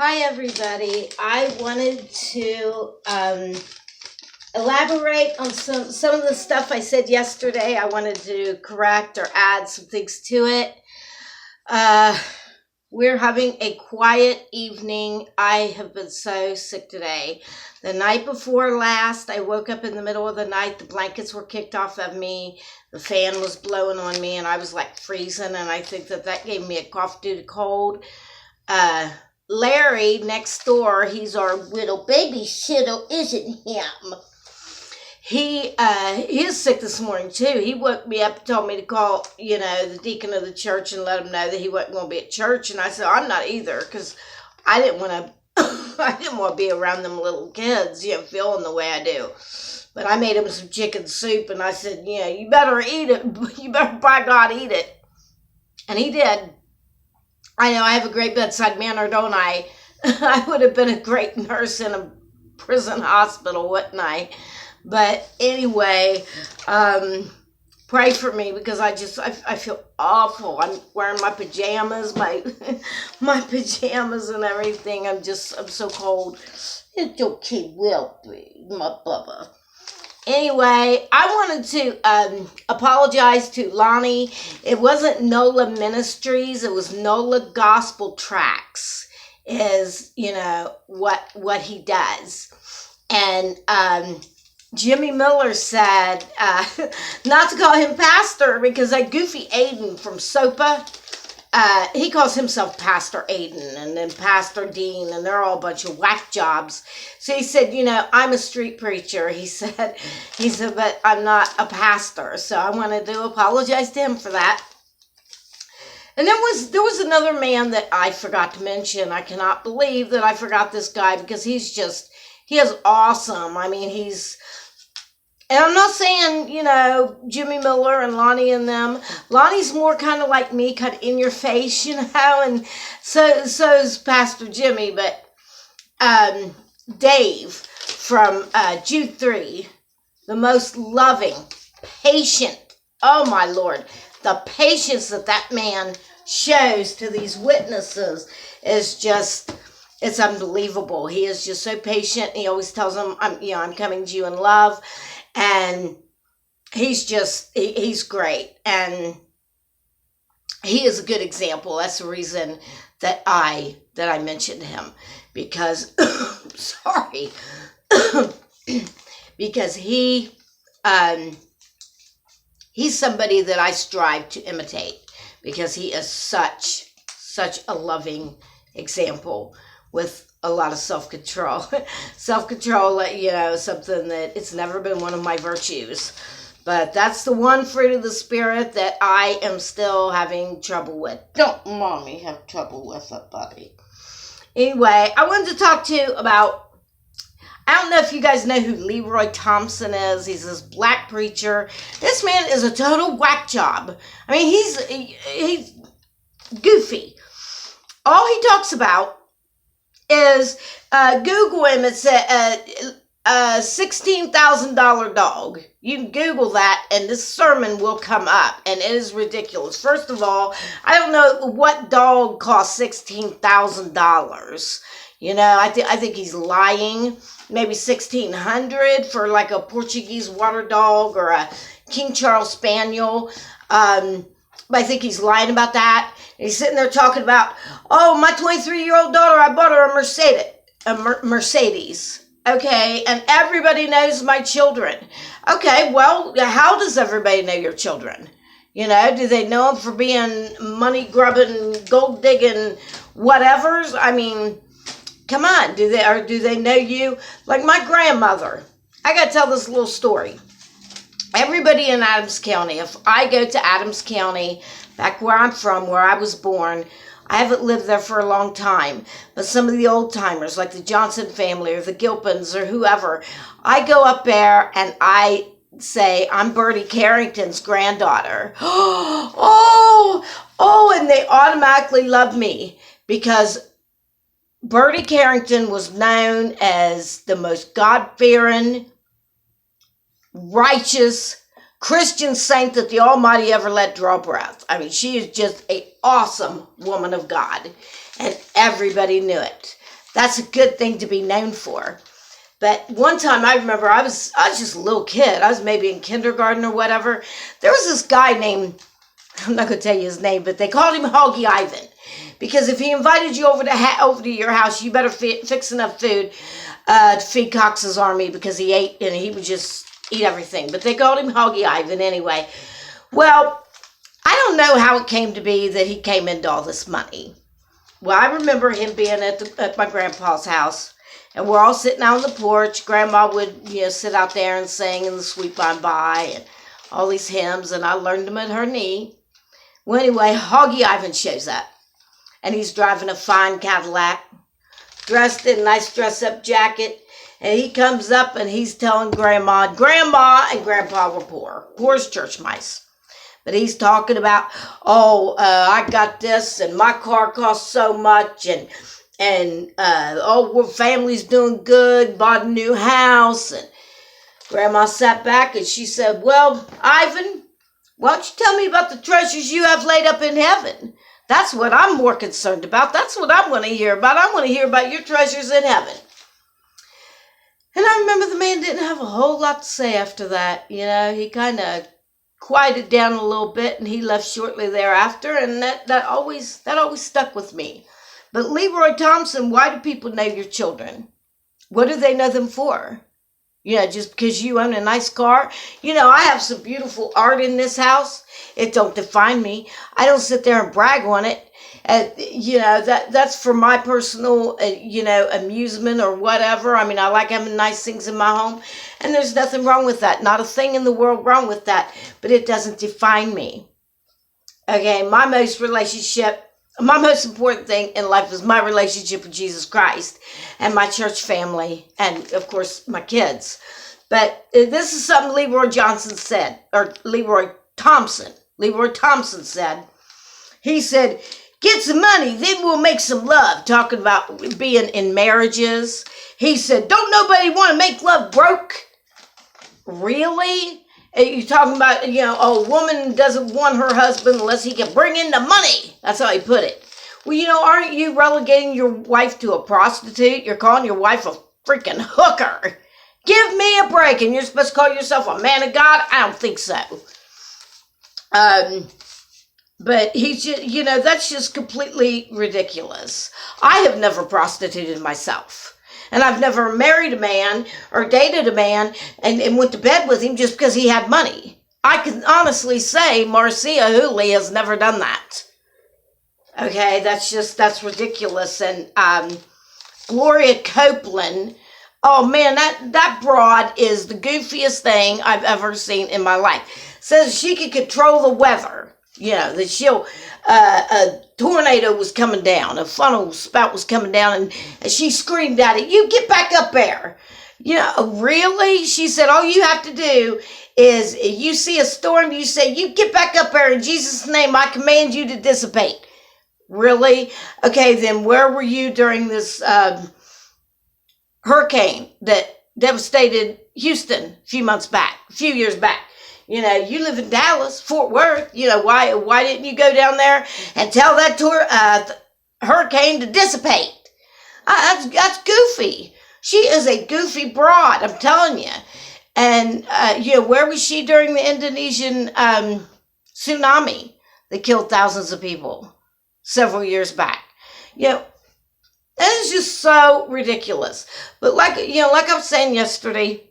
Hi, everybody. I wanted to elaborate on some of the stuff I said yesterday. I wanted to correct or add some things to it. Uh, we're having a quiet evening. I have been so sick today. The night before last, I woke up in the middle of the night. The blankets were kicked off of me. The fan was blowing on me, and I was like freezing. And I think that gave me a cough due to cold. Larry next door, he's our little babysitter, isn't him? He is sick this morning too. He woke me up and told me to call, the deacon of the church and let him know that he wasn't going to be at church. And I said, I'm not either, because I didn't want to. I didn't want to be around them little kids, feeling the way I do. But I made him some chicken soup, and I said, you better eat it. You better, by God, eat it. And he did. I know I have a great bedside manner, don't I? I would have been a great nurse in a prison hospital, wouldn't I? But anyway, pray for me because I feel awful. I'm wearing my pajamas, my pajamas and everything. I'm so cold. It's okay, will be, my bubba. Anyway, I wanted to apologize to Lonnie. It wasn't NOLA Ministries. It was NOLA Gospel Tracks is, what he does. And Jimmy Miller said not to call him pastor because that goofy Aiden from SOPA, he calls himself Pastor Aiden and then Pastor Dean, and they're all a bunch of whack jobs. So he said, I'm a street preacher. He said, but I'm not a pastor. So I wanted to apologize to him for that. And there was another man that I forgot to mention. I cannot believe that I forgot this guy because he is awesome. I mean, and I'm not saying, Jimmy Miller and Lonnie and them. Lonnie's more kind of like me, kind of in your face, and so's Pastor Jimmy. But Dave from Jude 3, the most loving, patient, oh my Lord, the patience that man shows to these witnesses is just, it's unbelievable. He is just so patient. He always tells them, I'm coming to you in love. And he's great. And he is a good example. That's the reason that I mentioned him. Because, sorry, because he's somebody that I strive to imitate. Because he is such a loving example with a lot of self-control. Self-control, something that it's never been one of my virtues. But that's the one fruit of the Spirit that I am still having trouble with. Don't mommy have trouble with it, buddy. Anyway, I wanted to talk to you about, I don't know if you guys know who Leroy Thompson is. He's this black preacher. This man is a total whack job. I mean, he's goofy. All he talks about is Google him. It's a $16,000 dog. You can Google that and this sermon will come up, and it is ridiculous. First of all, I don't know what dog costs $16,000. I think he's lying. Maybe $1,600 for like a Portuguese water dog or a King Charles Spaniel. But I think he's lying about that. And he's sitting there talking about, my 23-year-old daughter, I bought her a Mercedes. Okay, and everybody knows my children. Okay, well, how does everybody know your children? Do they know them for being money-grubbing, gold-digging whatevers? I mean, come on, do they know you? Like my grandmother. I got to tell this little story. Everybody in Adams County, if I go to Adams County, back where I'm from, where I was born, I haven't lived there for a long time, but some of the old timers, like the Johnson family or the Gilpins or whoever, I go up there and I say, I'm Bertie Carrington's granddaughter. And they automatically love me because Bertie Carrington was known as the most God-fearing, righteous Christian saint that the Almighty ever let draw breath. She is just an awesome woman of God, and everybody knew it. That's a good thing to be known for. But one time I remember I was just a little kid. I was maybe in kindergarten or whatever. There was this guy named, I'm not going to tell you his name, but they called him Hoggy Ivan. Because if he invited you over to your house, you better fix enough food to feed Cox's army, because he ate and he would just eat everything. But they called him Hoggy Ivan anyway. Well, I don't know how it came to be that he came into all this money. Well, I remember him being at my grandpa's house. And we're all sitting out on the porch. Grandma would, sit out there and sing in the sweet by and by and all these hymns, and I learned them at her knee. Well, anyway, Hoggy Ivan shows up, and he's driving a fine Cadillac, dressed in a nice dress-up jacket, and he comes up and he's telling Grandma and Grandpa were poor as church mice. But he's talking about, I got this, and my car costs so much, and family's doing good, bought a new house. And Grandma sat back and she said, well, Ivan, why don't you tell me about the treasures you have laid up in heaven? That's what I'm more concerned about. That's what I want to hear about. I want to hear about your treasures in heaven. And I remember the man didn't have a whole lot to say after that. He kind of quieted down a little bit, and he left shortly thereafter, and that always stuck with me. But Leroy Thompson, why do people know your children? What do they know them for? Just because you own a nice car? I have some beautiful art in this house. It don't define me. I don't sit there and brag on it. That's for my personal, amusement or whatever. I mean, I like having nice things in my home. And there's nothing wrong with that. Not a thing in the world wrong with that. But it doesn't define me. Okay, my most important thing in life is my relationship with Jesus Christ and my church family and, of course, my kids. But this is something Leroy Thompson said. Leroy Thompson said. He said, get some money, then we'll make some love. Talking about being in marriages. He said, don't nobody want to make love broke? Really? You're talking about, a woman doesn't want her husband unless he can bring in the money. That's how he put it. Well, aren't you relegating your wife to a prostitute? You're calling your wife a freaking hooker. Give me a break. And you're supposed to call yourself a man of God? I don't think so. But he's just, that's just completely ridiculous. I have never prostituted myself. And I've never married a man or dated a man and went to bed with him just because he had money. I can honestly say Marcia Hooley has never done that. Okay, that's ridiculous. And Gloria Copeland, oh man, that broad is the goofiest thing I've ever seen in my life. Says she could control the weather. That a tornado was coming down, a funnel spout was coming down, and she screamed at it, you get back up there. Really? She said, all you have to do is, you see a storm, you say, you get back up there in Jesus' name, I command you to dissipate. Really? Okay, then where were you during this hurricane that devastated Houston a few years back? You live in Dallas, Fort Worth. Why didn't you go down there and tell that hurricane to dissipate? That's goofy. She is a goofy broad, I'm telling you. And, where was she during the Indonesian tsunami that killed thousands of people several years back? That is just so ridiculous. But like I was saying yesterday,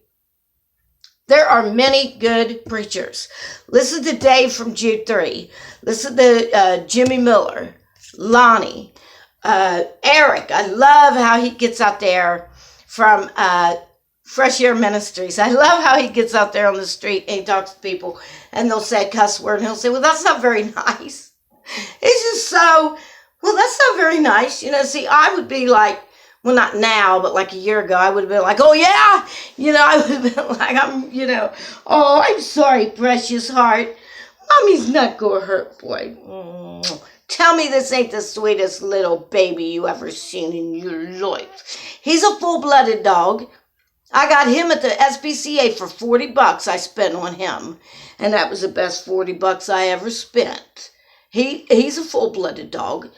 there are many good preachers. Listen to Dave from Jude 3. Listen to Jimmy Miller, Lonnie, Eric. I love how he gets out there from Fresh Air Ministries. I love how he gets out there on the street and he talks to people and they'll say a cuss word and he'll say, well, that's not very nice. It's just so, well, that's not very nice. See, I would be like, well, not now, but like a year ago, I would have been like, oh, yeah. I would have been like, oh, I'm sorry, precious heart. Mommy's not going to hurt, boy. Tell me this ain't the sweetest little baby you ever seen in your life. He's a full-blooded dog. I got him at the SPCA for $40 I spent on him. And that was the best $40 I ever spent. He's a full-blooded dog.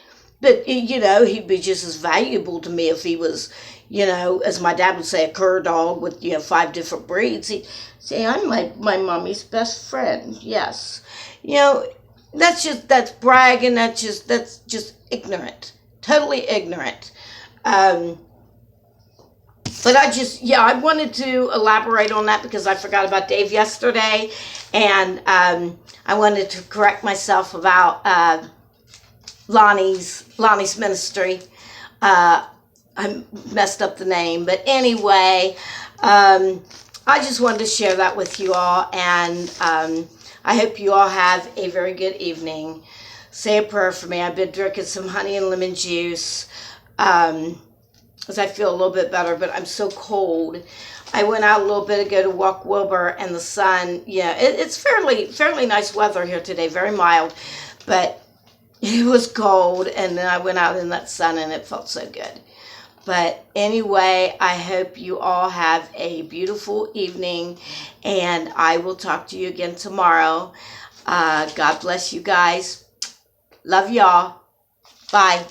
But, you know, he'd be just as valuable to me if he was, you know, as my dad would say, a cur dog with, you know, 5 different breeds. He'd say, I'm my mommy's best friend. Yes. You know, that's bragging. That's just ignorant. Totally ignorant. But I wanted to elaborate on that because I forgot about Dave yesterday. And I wanted to correct myself about Lonnie's ministry. I messed up the name. But anyway, I just wanted to share that with you all. And I hope you all have a very good evening. Say a prayer for me. I've been drinking some honey and lemon juice. Because I feel a little bit better, but I'm so cold. I went out a little bit ago to walk Wilbur, and the sun, yeah, it's fairly nice weather here today, very mild, but it was cold, and then I went out in that sun, and it felt so good. But anyway, I hope you all have a beautiful evening, and I will talk to you again tomorrow. God bless you guys. Love y'all. Bye.